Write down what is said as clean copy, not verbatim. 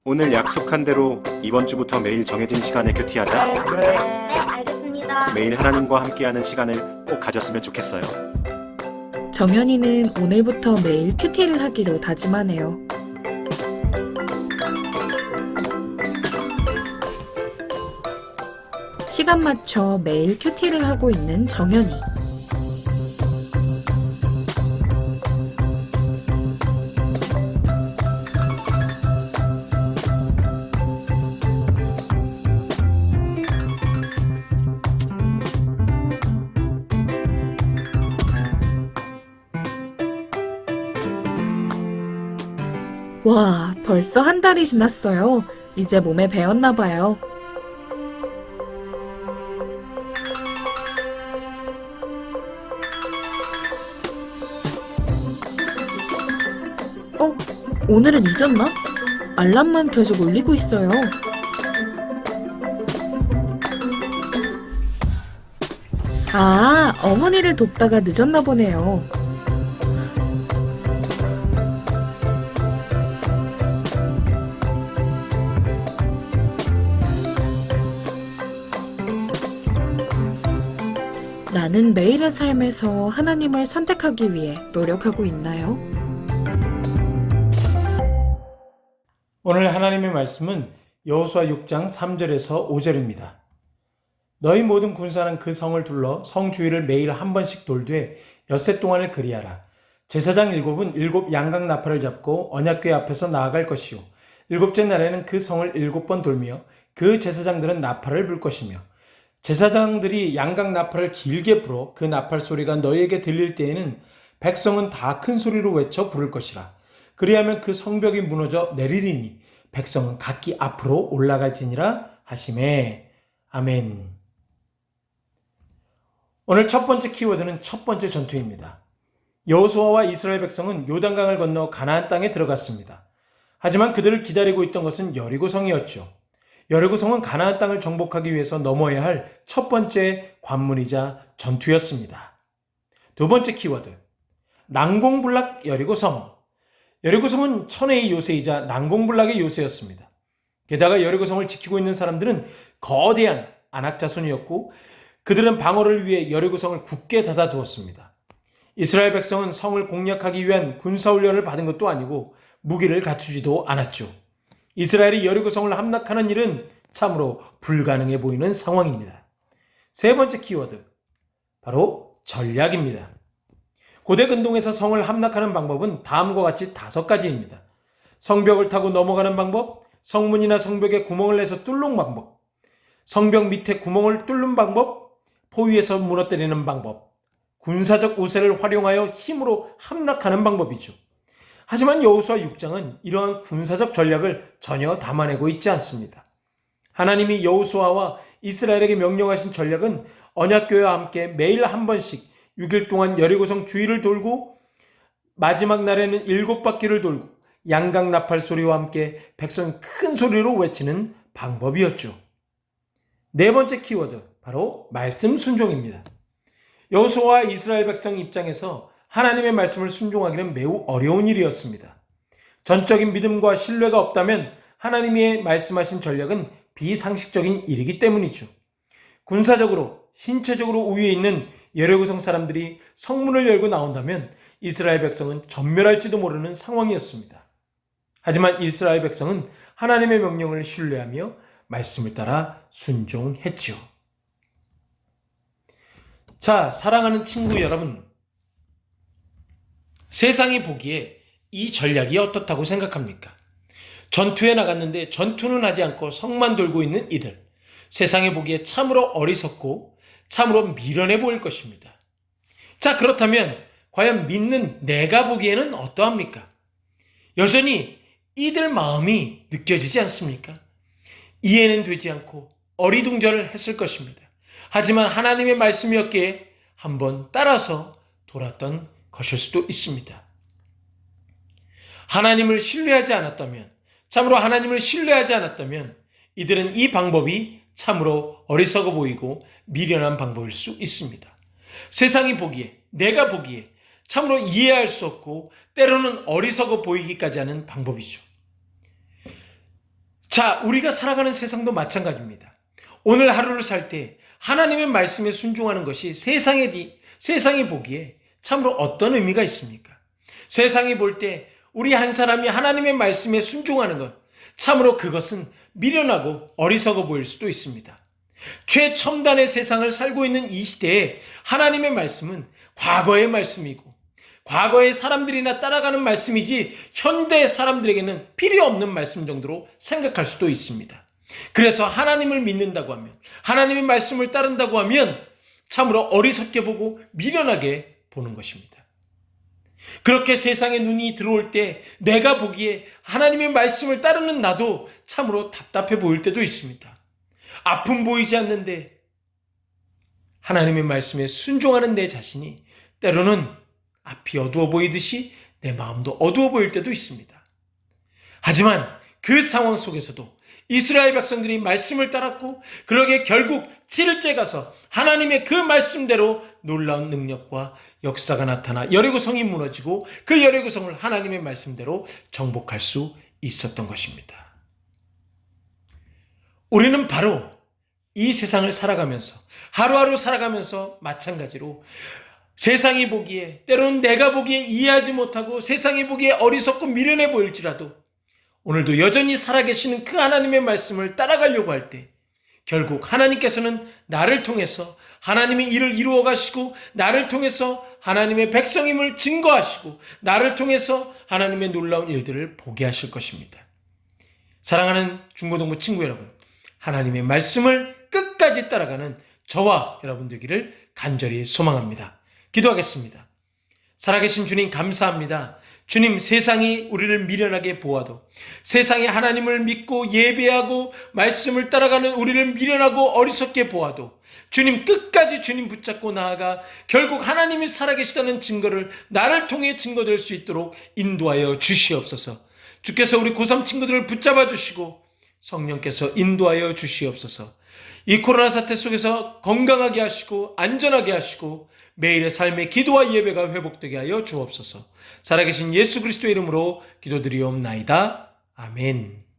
오늘 약속한 대로 이번 주부터 매일 정해진 시간에 큐티하자. 네, 알겠습니다. 매일 하나님과 함께하는 시간을 꼭 가졌으면 좋겠어요. 정연이는 오늘부터 매일 큐티를 하기로 다짐하네요. 시간 맞춰 매일 큐티를 하고 있는 정연이. 와, 벌써 한 달이 지났어요. 이제 몸에 배었나 봐요. 오늘은 잊었나? 알람만 계속 울리고 있어요. 아, 어머니를 돕다가 늦었나 보네요. 나는 매일의 삶에서 하나님을 선택하기 위해 노력하고 있나요? 오늘 하나님의 말씀은 여호수아 6장 3절에서 5절입니다. 너희 모든 군사는 그 성을 둘러 성 주위를 매일 한 번씩 돌되 엿새 동안을 그리하라. 제사장 7은 7 양각 나팔을 잡고 언약궤 앞에서 나아갈 것이요. 7째 날에는 그 성을 7번 돌며 그 제사장들은 나팔을 불 것이며 제사장들이 양각 나팔을 길게 불어 그 나팔 소리가 너희에게 들릴 때에는 백성은 다 큰 소리로 외쳐 부를 것이라. 그리하면 그 성벽이 무너져 내리리니 백성은 각기 앞으로 올라갈지니라 하시매. 아멘. 오늘 첫 번째 키워드는 첫 번째 전투입니다. 여호수아와 이스라엘 백성은 요단강을 건너 가나안 땅에 들어갔습니다. 하지만 그들을 기다리고 있던 것은 여리고성이었죠. 여리고성은 가나안 땅을 정복하기 위해서 넘어야 할 첫 번째 관문이자 전투였습니다. 두 번째 키워드, 난공불락 여리고성. 여리고성은 천혜의 요새이자 난공불락의 요새였습니다. 게다가 여리고성을 지키고 있는 사람들은 거대한 아낙 자손이었고 그들은 방어를 위해 여리고성을 굳게 닫아두었습니다. 이스라엘 백성은 성을 공략하기 위한 군사훈련을 받은 것도 아니고 무기를 갖추지도 않았죠. 이스라엘이 여리고성을 함락하는 일은 참으로 불가능해 보이는 상황입니다. 세 번째 키워드, 바로 전략입니다. 고대 근동에서 성을 함락하는 방법은 다음과 같이 5가지입니다. 성벽을 타고 넘어가는 방법, 성문이나 성벽에 구멍을 내서 뚫는 방법, 성벽 밑에 구멍을 뚫는 방법, 포위에서 무너뜨리는 방법, 군사적 우세를 활용하여 힘으로 함락하는 방법이죠. 하지만 여호수아 6장은 이러한 군사적 전략을 전혀 담아내고 있지 않습니다. 하나님이 여호수아와 이스라엘에게 명령하신 전략은 언약궤와 함께 매일 한 번씩 6일 동안 여리고성 주위를 돌고 마지막 날에는 7바퀴를 돌고 양각 나팔 소리와 함께 백성 큰 소리로 외치는 방법이었죠. 네 번째 키워드, 바로 말씀 순종입니다. 여호수아와 이스라엘 백성 입장에서 하나님의 말씀을 순종하기는 매우 어려운 일이었습니다. 전적인 믿음과 신뢰가 없다면 하나님의 말씀하신 전략은 비상식적인 일이기 때문이죠. 군사적으로, 신체적으로 우위에 있는 여리고성 사람들이 성문을 열고 나온다면 이스라엘 백성은 전멸할지도 모르는 상황이었습니다. 하지만 이스라엘 백성은 하나님의 명령을 신뢰하며 말씀을 따라 순종했죠. 자, 사랑하는 친구 여러분, 세상이 보기에 이 전략이 어떻다고 생각합니까? 전투에 나갔는데 전투는 하지 않고 성만 돌고 있는 이들, 세상에 보기에 참으로 어리석고 참으로 미련해 보일 것입니다. 자, 그렇다면 과연 믿는 내가 보기에는 어떠합니까? 여전히 이들 마음이 느껴지지 않습니까? 이해는 되지 않고 어리둥절을 했을 것입니다. 하지만 하나님의 말씀이었기에 한번 따라서 돌았던 것일 수도 있습니다. 하나님을 신뢰하지 않았다면, 참으로 하나님을 신뢰하지 않았다면 이들은 이 방법이 참으로 어리석어 보이고 미련한 방법일 수 있습니다. 세상이 보기에, 내가 보기에 참으로 이해할 수 없고 때로는 어리석어 보이기까지 하는 방법이죠. 자, 우리가 살아가는 세상도 마찬가지입니다. 오늘 하루를 살 때 하나님의 말씀에 순종하는 것이 세상이 보기에 참으로 어떤 의미가 있습니까? 세상이 볼 때 우리 한 사람이 하나님의 말씀에 순종하는 것, 참으로 그것은 미련하고 어리석어 보일 수도 있습니다. 최첨단의 세상을 살고 있는 이 시대에 하나님의 말씀은 과거의 말씀이고 과거의 사람들이나 따라가는 말씀이지 현대 사람들에게는 필요 없는 말씀 정도로 생각할 수도 있습니다. 그래서 하나님을 믿는다고 하면, 하나님의 말씀을 따른다고 하면 참으로 어리석게 보고 미련하게 보는 것입니다. 그렇게 세상에 눈이 들어올 때 내가 보기에 하나님의 말씀을 따르는 나도 참으로 답답해 보일 때도 있습니다. 아픔 보이지 않는데 하나님의 말씀에 순종하는 내 자신이 때로는 앞이 어두워 보이듯이 내 마음도 어두워 보일 때도 있습니다. 하지만 그 상황 속에서도 이스라엘 백성들이 말씀을 따랐고 그러게 결국 7일째 가서 하나님의 그 말씀대로 놀라운 능력과 역사가 나타나 여리고성이 무너지고 그 여리고성을 하나님의 말씀대로 정복할 수 있었던 것입니다. 우리는 바로 이 세상을 살아가면서 하루하루 살아가면서 마찬가지로 세상이 보기에 때로는 내가 보기에 이해하지 못하고 세상이 보기에 어리석고 미련해 보일지라도 오늘도 여전히 살아계시는 그 하나님의 말씀을 따라가려고 할 때 결국 하나님께서는 나를 통해서 하나님의 일을 이루어 가시고 나를 통해서 하나님의 백성임을 증거하시고 나를 통해서 하나님의 놀라운 일들을 보게 하실 것입니다. 사랑하는 중고등부 친구 여러분, 하나님의 말씀을 끝까지 따라가는 저와 여러분 되기를 간절히 소망합니다. 기도하겠습니다. 살아계신 주님 감사합니다. 주님, 세상이 우리를 미련하게 보아도 세상이 하나님을 믿고 예배하고 말씀을 따라가는 우리를 미련하고 어리석게 보아도 주님 끝까지 주님 붙잡고 나아가 결국 하나님이 살아계시다는 증거를 나를 통해 증거될 수 있도록 인도하여 주시옵소서. 주께서 우리 고3 친구들을 붙잡아 주시고 성령께서 인도하여 주시옵소서. 이 코로나 사태 속에서 건강하게 하시고 안전하게 하시고 매일의 삶의 기도와 예배가 회복되게 하여 주옵소서. 살아계신 예수 그리스도의 이름으로 기도드리옵나이다. 아멘.